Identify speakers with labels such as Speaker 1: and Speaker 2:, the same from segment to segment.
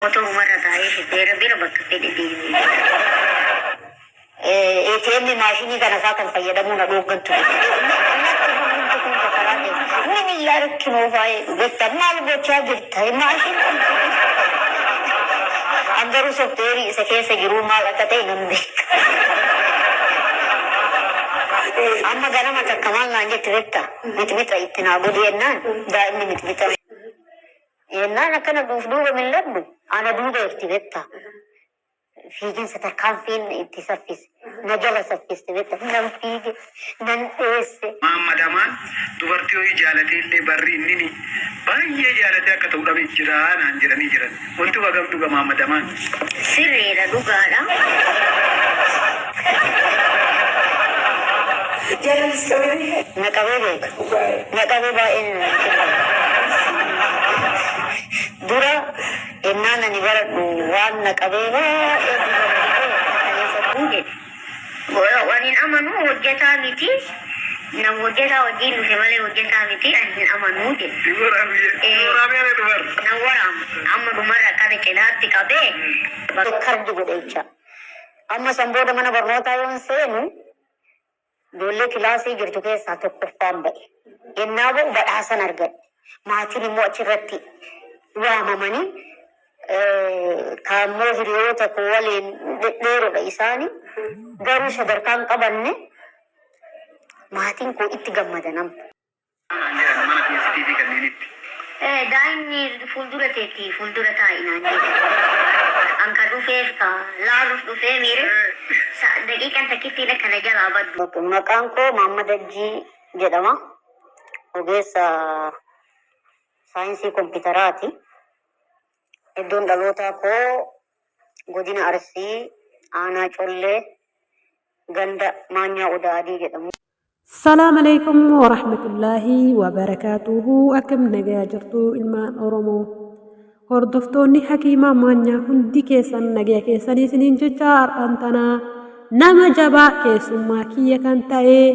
Speaker 1: Foto مرة تعيش تيرا بيرا بكتير دي. ATM ماشيني كنا ساكن فيدا مونا دوغن تو. من يارك كنوفاي بتمال بوچا جرتا ماشين. अंदर से तेरी सके से गिरू माल कते नंदे अम्मा गना मत कमाल नांजे तिरता मितमित इतना बुद्धि है ना दाई में मितमित ये ना नकना दूसरू में लग आना दूध तिरता فيجن ستركان فين انتصفيس نجلا سفيس تبت نم فيج نن ايس
Speaker 2: محمد امان دوبرتي وي جالتي اللي بري نيني باي جالتي كتو دبي جيران انجرني جيران وانت وغم دوغا محمد امان
Speaker 1: سيريرا دوغالا جلال سوري نكابي باين dura enana ni bara wan kabeba goya wanin amanu wajata miti na wajata wajin semale wajata miti anin amanu de na waram amma dumara kane kenati kabe kharju godecha amma samboda mana barnota yon senu dole kilasi girtuke sato kufam ba enabo badasan argat maatini mo achirati waamamani kaammoo hiriyoota koo waliin dhedheeroodha isaani garuu sadarkaan qabanne maatiin koo itti gammadanam. Daa'imni fuuldura teetti fuuldura taa'inaan anka dhufeef ka laaluuf dhufee miire daqiiqan takkittiidha kana jalaa baddu. Maqaan koo Mahammad Ajjii jedhama. Ogeessa saayinsii kompiitaraati. Iddoon dhalootaa koo godina Arsii aanaa Collee ganda Maanyaa Odaa Adii jedhamu.
Speaker 3: السلام عليكم ورحمة الله وبركاته أكم نجا جرتو إلمان أورمو هردفتوني حكيمة مانيا هندي كيسان نجا كيساني سنين ججار أنتنا نما جبا كيسما كيا كانتاي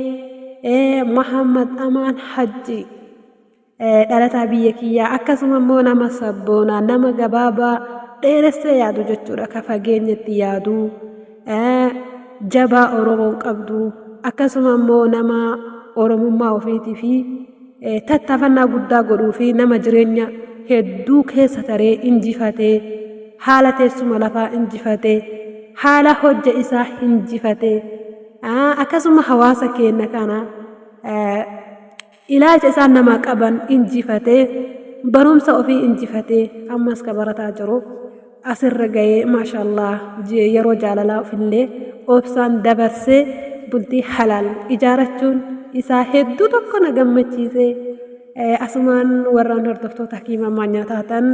Speaker 3: محمد أمان حجي dhalataa biyya kiyyaa akkasuma immoo nama sabboonaa nama gabaabaa dheeressee yaadu jechuudha akka fageenyatti yaadu jabaa Oromoon qabdu akkasuma immoo nama Oromummaa ofiitii fi tattaafannaa guddaa godhuu fi nama jireenya hedduu keessa taree injifatee haala teessuma lafaa injifatee haala hojja isaa injifatee akkasuma hawaasa keenya kana ilaalcha isaan namaa qaban injifatee barumsa ofii injifatee ammas ka barataa jiru asirra ga'ee maashaallah yeroo jaalalaa ofillee obsaan dabarsee bultii halaal ijaarachuun isaa hedduu tokko na gammachiisee asumaan warraan hordoftoota hakiima maanyaa taatan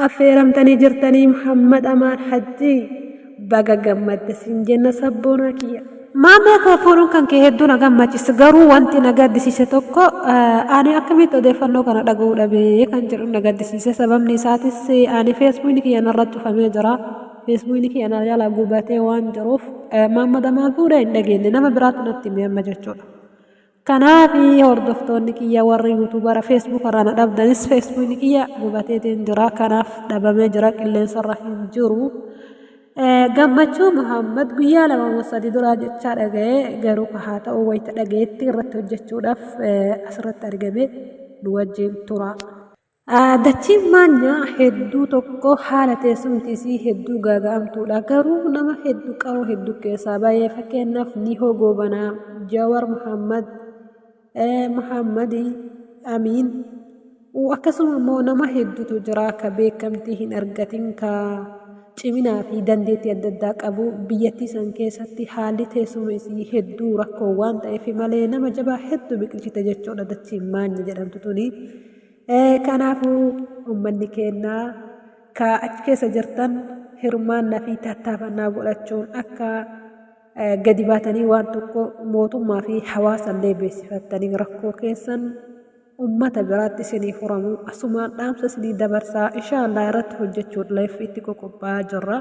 Speaker 3: affeeramtanii jirtanii Muhammad Amaan Hajjii baga gammadde siin jenna sabboonaa kiyya. Maamee koo fuudhuun kan kee hedduu na gammachiisa garuu wanti na gaddisiise tokko ani akkamitti odeeffannoo kana dhaga'uu dhabee kan jedhu na gaddisiise sababni isaatis ani feesbuukii kiyya narratti cufamee jira feesbuukii kiyya na jala gubatee waan jiruuf Muhammad Amaan fuudhee hin dhageenye nama biraatu natti himee jechuudha. Kanaaf hordoftoonni kiyya warri yuutuubara feesbuuk irraa na dhabdanis feesbuukii kiyya gubateetiin jira kanaaf dhabamee jira qilleensarra hin jiru. Gammachuu Muhammad guyyaa lama sadii duraa jechaa dhaga'ee garuu haa ta'u wayita dhaga'etti irratti hojjechuudhaaf asirratti argame nu wajjin tura. Dachiin maanyaa hedduu tokko haala teessumtiisii hedduu gaaga'amtuudha garuu nama hedduu qaroo hedduu keessaa baay'ee fakkeenyaaf ni hogoobanaa Jawar Muhammad Amiin akkasuma immoo nama hedduutu jira ka beekamtii hin argatin ka ciminaa fi dandeettii adda addaa qabu biyyattii san keessatti haalli teessuma isii hedduu rakkoo waan ta'eef malee nama jabaa hedduu biqilchite jechuudha dachiin maanya jedhamtu tuni. Kanaafuu uummanni keenyaa ka achi keessa jirtan hirmaannaa fi tattaafannaa godhachuun akka gadi baatanii waan tokko mootummaa fi hawaasallee beeksifattanii rakkoo keessan ummata biraatti isinii furamu asumaan dhaamsa isinii dabarsaa inshaallah irratti hojjechuudhaaf itti qophaa'aa jirra.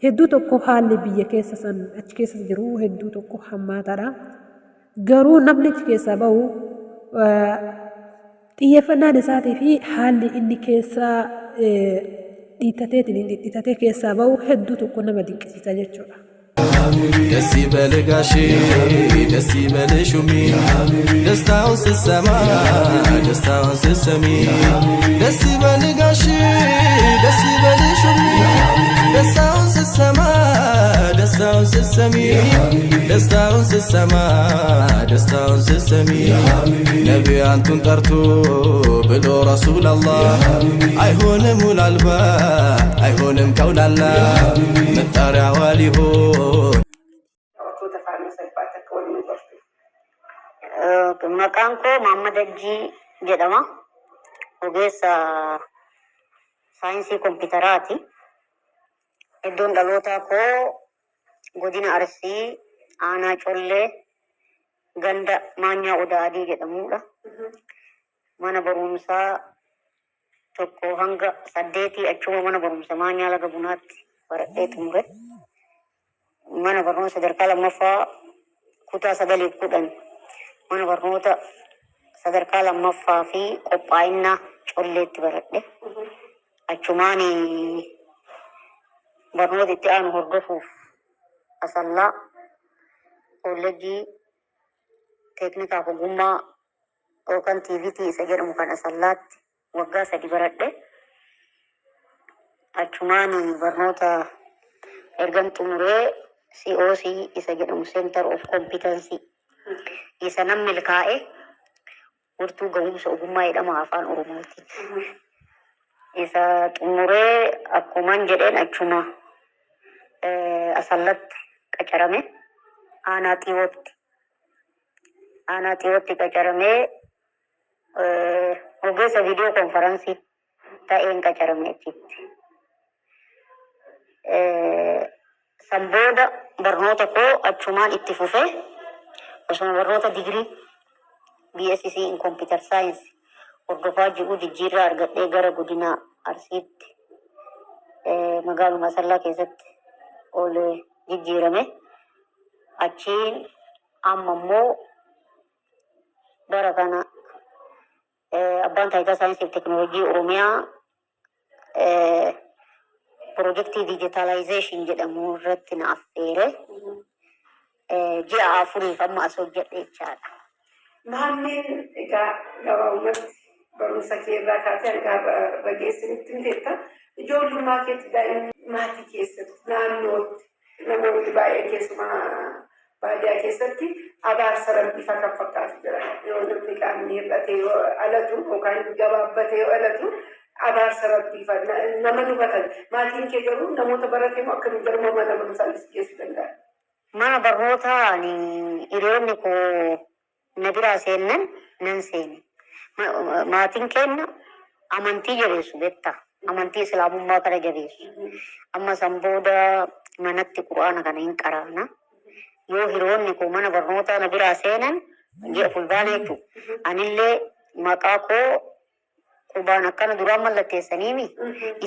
Speaker 3: Hedduu tokko haalli biyya keessa san achi keessa jiru hedduu tokko hammaataadha. Garuu namni achi keessaa bahu xiyyeeffannaan isaatii fi haalli inni keessa dhiitateetiin dhiitatee keessaa bahu hedduu tokko nama dinqisiisa jechuudha.
Speaker 4: Dasi balgashi, dasi balshumi, dasta usama, dasta usami, dasi balgashi, dasi balshumi, dasta usama, dasta usami, dasta usama, dasta usami. Nabi antun tartu bidu Rasulullah, ayhunem ulalba, ayhunem kaulalla, mentari awalihun.
Speaker 1: Maqaan koo Mahammad Ajjii jedhama. Ogeessa saayinsii kompiitaraati. Iddoon dhalootaa koo godina Arsii aanaa Collee ganda Maanyaa Odaa Adii jedhamudha. Mana barumsaa tokko hanga 8 achuma mana barumsa Maanyaa Laga Bunaatti baradhee xumure. Mana barumsa sadarkaa lammaffaa kutaa 9-10 mana barnoota sadarkaa lammaffaa fi qophaa'inaa Colleetti baradhe. Achumaan barnoota itti aanu hordofuuf Asallaa kolleejjii teeknikaaf ogummaa yookaan TVT isa jedhamu kan Asallaatti waggaa 3 baradhe. Achumaan barnoota ergan xumuree COC isa jedhamu Center of Competency isa nam milkaa'e furtuu ga'umsa ogummaa jedhama afaan Oromooti. Isa xumuree akkuman jedheen achuma Asallatti qacarame aanaa Xiyootti qacaramee ogeessa viidiyoo konferansii ta'een qacarame achitti. San booda barnoota koo achumaan itti fufee osoo barnoota digirii BSc in Computer Science hordofaa jiru jijjiirraa argadhee gara godina Arsiitti magaaluma Asallaa keessatti ol jijjiirame. Achiin amma immoo bara kana abbaan taayitaa saayinsii fi teekinooloojii Oromiyaa piroojeektii dijitaalaayizeeshin jedhamu irratti na affeere ji'a 4 amma as hojjedhe jechaadha.
Speaker 5: Maameen egaa gabaabumatti barumsa kee irraa kaatee hanga geessinitti miteetta ijoollummaa keetti daa'imni maatii keessatti naannootti namoonni baay'ee keessumaa baadiyyaa keessatti abaarsa rabbii kan fakkaatu jira. Yoo namni qaamni hir'ate yoo alatu yookaan gabaabbatee yoo alatu abaarsa rabbii nama hubatan. Maatiin kee garuu namoota baratee moo akkamiin garuma mana barumsaa geessuu danda'a?
Speaker 1: Mana barnootaa hiriyoonni koo na biraa seennan nan seene. Maatiin keenya amantii jabeessu beektaa. Amantii islaamummaa kana jabeessu. Amma san booda manatti quraana kana hin qaraana. Yoo hiriyoonni koo mana barnootaa na biraa seenan ji'a fulbaana jechuudha. Anillee maqaa koo qubaan akkana duraan mallatteessaniimi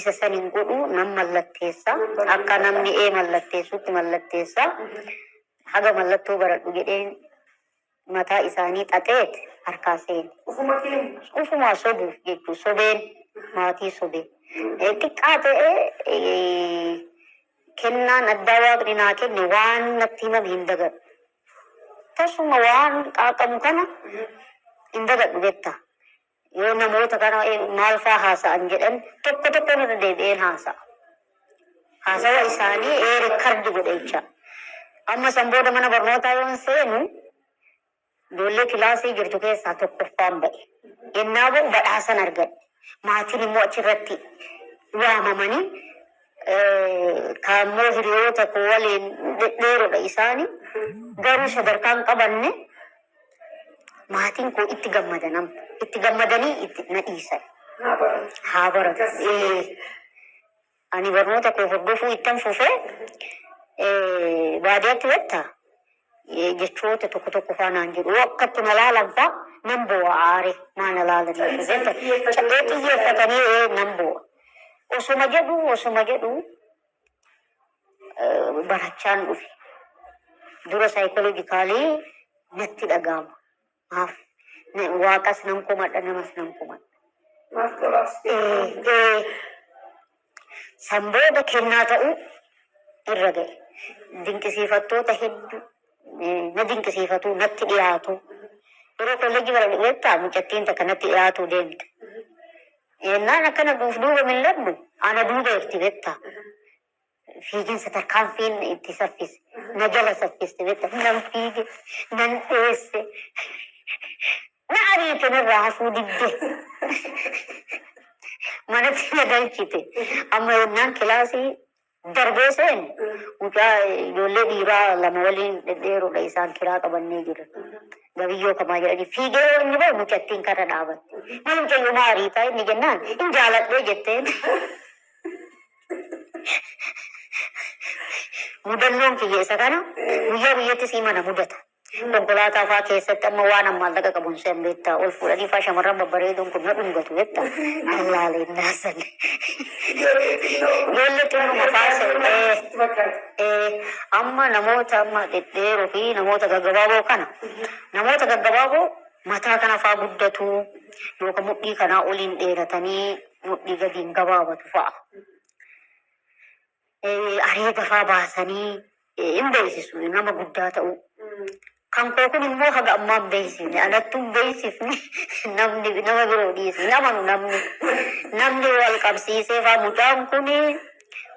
Speaker 1: isa saniin godhu nan mallatteessa. Akka namni mallatteessutti mallatteessa. Haga mallattoo baradhu jedheen mataa isaanii xaxeet harkaa seene. Ufumaa sobuuf jechuun sobeen maatii sobee. Xiqqaa ta'ee kennaan addaa waaqni naa kenne waan natti himame hin dagadhu. Tasuma waan qaaqamu kana hin dagadhu jetta. Yoo namoota kana maal fa'aa haasa'an jedhan tokko irra deebi'een haasa'a. Haasawa isaanii rikardi godhe jecha. Amma san booda mana barnootaa yoon seenu ijoollee kilaasii jirtu keessaa tokkoffaan ba'e. Yennaa ba'u badhaasan argadhe. Maatiin immoo achirratti waamamanii kaammoo hiriyoota koo waliin dheeroodha isaanii garuu sadarkaan qabanne maatiin koo itti gammadan itti gammadanii itti na dhiisan. Haa baratu. Ani barnoota koo hordofuu ittan fufee baadiyyaatti wetta jechoota tokko faanaan jedhu akkatti na laalan fa'a nan bo'a aare maana laalanii xiyyeeffatanii nan bo'a. Osuma jedhu barachaan dhufe. Dura saayikooloojikaalii natti dhaga'ama. Maaf waaqas nan kumadha namas nan kumadha. Sambooda kennaa ta'uu irra ga'e. Dinqisiifattoota hedduu na dinqisiifatu natti dhiyaatu. Yeroo kolleejjii bara dhugeettaa mucattiin takka natti dhiyaatu deemte. Yennaan akkana duuba milladhu ana duuba irti beektaa. Fiiginsa tarkaanfiin itti saffise. Na jala saffiste beektaa. Nan fiige, nan dheesse. Na ariitin irraa hafuu didde. Manatti na galchite. Amma yennaan kilaasii darbee seen mucaa ijoollee dhiiraa lama waliin dhedheeroodha isaan kiraa qabannee jiran. Gabiyyoo kamaa jedhanii fiigee yoo inni bahu mucattiin karra dhaabatte. Nama mucayyoo maa ariitaa inni jennaan hin jaaladhee jetteen. Mudannoon kiyya isa kana guyyaa guyyatti sii mana mudata. Konkolaataa fa'aa keessatti amma waan ammaan laga qabuun seen beektaa ol fuudhanii fa'aa shamarran babbareeduun kun na dhungatu beektaa. Allaalee naasan. Ijoollee xinnuma faase amma namoota amma dhedheeroo fi namoota gaggabaaboo kana namoota gaggabaaboo mataa kana fa'aa guddatu yookaan mudhii kanaa oliin dheeratanii mudhii gadiin gabaabatu fa'a. Areeda fa'aa baasanii hin beeksisu nama guddaa ta'u. Kan koo kun immoo haga ammaan beeksifne anattuu beeksifne namni nama biroo dhiyeesse namni wal qabsiisee fa'aa mucaan kun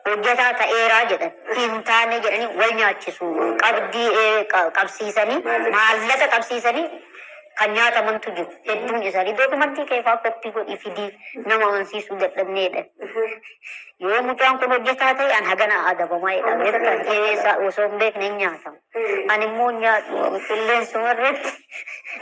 Speaker 1: hojjetaa ta'eeraa jedhan hin taane jedhanii wal nyaachisu qabdii qabsiisanii maallaqa qabsiisanii kan nyaatamantu jiru hedduun isaanii dookumantii keefaa koppii godhii fidii nama amansiisuu dadhabneedha. Yoo mucaan kun hojjetaa ta'e an hagana adabamaa jedhama osoo hin beekne hin nyaatamu. Ani immoo nyaadhu qilleensuma irratti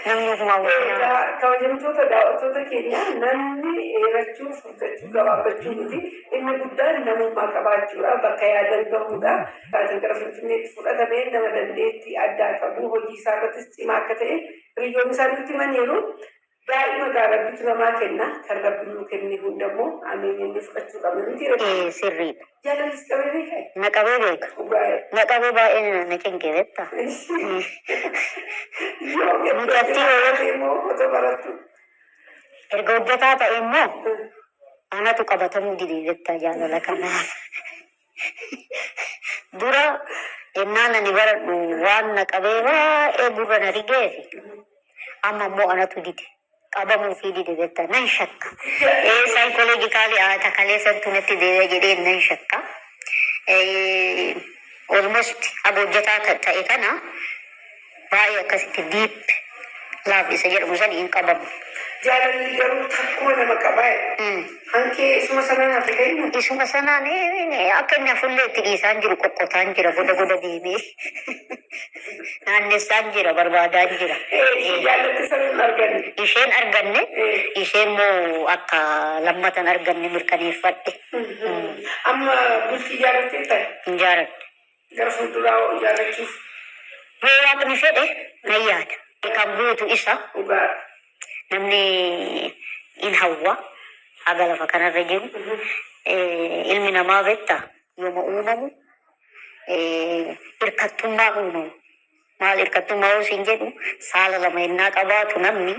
Speaker 1: namni ofumaa
Speaker 5: nyaata. Kabajamtoota daawwattoota keenya namni eerachuu furgachuu gabaabbachuu miti inni guddaan namummaa qabaachuudha bakka yaadan gahuudha. Kaatiin gara Finfinneetti fudhatamee nama dandeettii addaa qabu hojii isaa irrattis cimaa akka ta'e hiriyoonni isaaniitti maniiru daa'ima gaarabbitu namaa kenna kan rabbi nuu kenne hundammoo ameen inni fudhachuu qabna miti.
Speaker 1: Sirriidha.
Speaker 5: Jaalallis qabee beeka.
Speaker 1: Na qabee beeka. Na qabee baay'ee na cinqee beektaa. Mucattii
Speaker 5: immoo otoo barattu.
Speaker 1: Erga hojjetaa ta'e immoo anatu qabatamuu didee beektaa jaalala kanaaf. Dura ennaan ani baradhu waan na qabee baay'ee gurra na rigeefi amma immoo anatu dide. Qabamuu fi dide beektaa nan shakka. Saayikooloojikaalii haata kaleessattuu natti deebi'a jedhee nan shakka. Almost hojjetaa ta'e kana baay'ee akkasitti diip laaf isa jedhamu san hin qabamu.
Speaker 5: Jaalalli garuu takkuma nama qabaa. Hankee isuma sanaan hafe kennu.
Speaker 1: Isuma sanaan akka inni afullee itti dhiisaan jiru qoqqotaan jira goda deemee. Naannessaan jira barbaadaan jira.
Speaker 5: Jaallatti sanaan arganne.
Speaker 1: Isheen arganne isheen moo akka lammatan arganne mirkaneeffadhe.
Speaker 5: Amma bultii jaallattee ta'e.
Speaker 1: Hin jaaladhe.
Speaker 5: Gara fuulduraa jaallachuuf.
Speaker 1: Yoo waaqni fedhe nan yaada. Kan guutu isa.
Speaker 5: Dhugaa.
Speaker 1: Namni in hawwa haga lafa kanarra jiru ilmi namaa beektaa yooma uumamu hirkattummaa uumamu. Maal hirkattummaa hoosiin jedhu saala lama ennaa qabaatu namni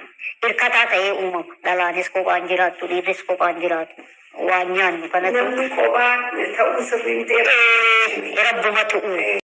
Speaker 1: hirkataa ta'ee uumama. Dhalaanis kophaan jiraattu dhiirris kophaan jiraatu. Waan nyaannu kanatu.
Speaker 5: Namni kophaan ta'uu sirriin ta'e.
Speaker 1: Rabbumatu uume.